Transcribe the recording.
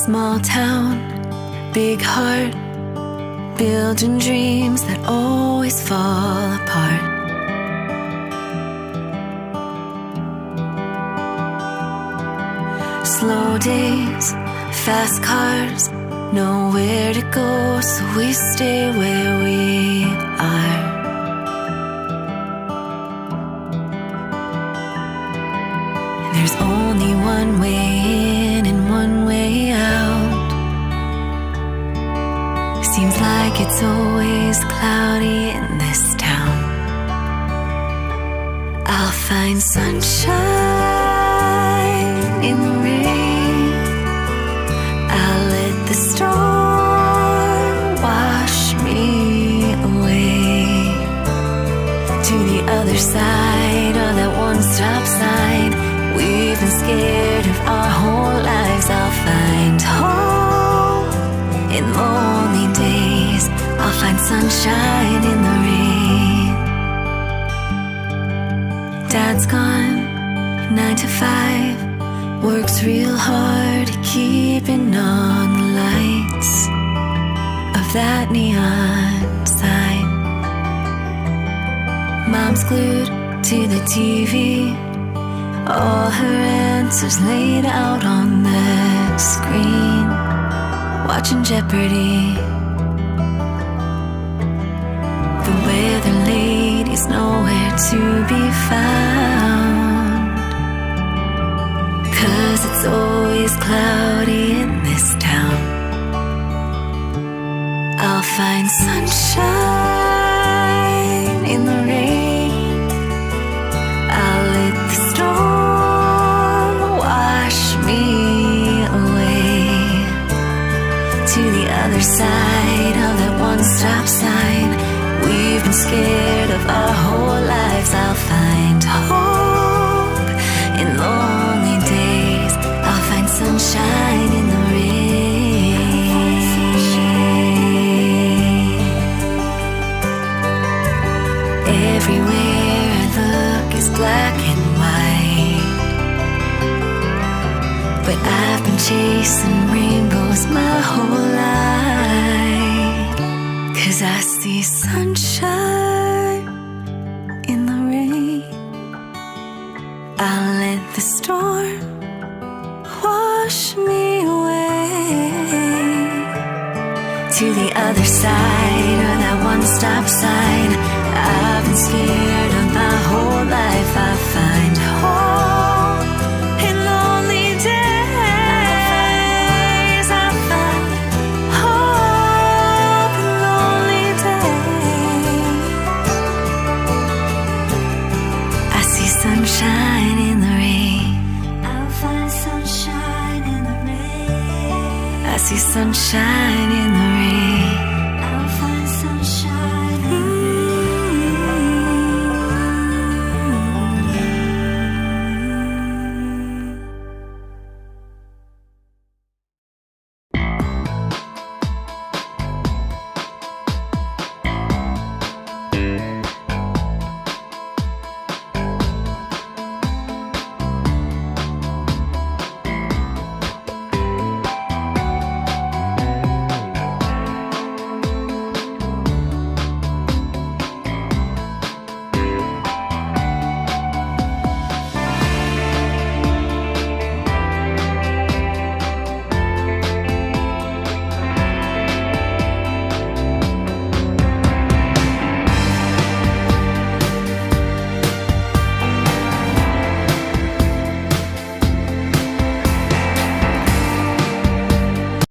Small town, big heart, building dreams that always fall apart. Slow days, fast cars, nowhere to go, so we stay where we are. There's only one way in and one way out. Seems like it's always cloudy in this town. I'll find sunshine in the rain. I'll let the storm wash me away to the other side of that one-stop sign. We've been scared of our whole lives. I'll find hope in lonely days. I'll find sunshine in the rain. Dad's gone, 9 to 5. Works real hard keeping on the lights of that neon sign. Mom's glued to the TV, all her answers laid out on the screen, watching Jeopardy. The weather lady's nowhere to be found, 'cause it's always cloudy in this town. I'll find sunshine in the rain. I'll let the storm wash me away to the other side of that one-stop sign. We've been scared of our whole lives. I'll find hope in lonely days. I'll find sunshine in the rain. Everywhere I look is black and white, but I've been chasing rainbows my whole life, 'cause I see sunshine in the rain. I'll let the storm wash me away to the other side of that one-stop sign. I've been scared of my whole life. I find hope in lonely days. I find hope in lonely days. I see sunshine in the rain. I'll find sunshine in the rain. I see sunshine in the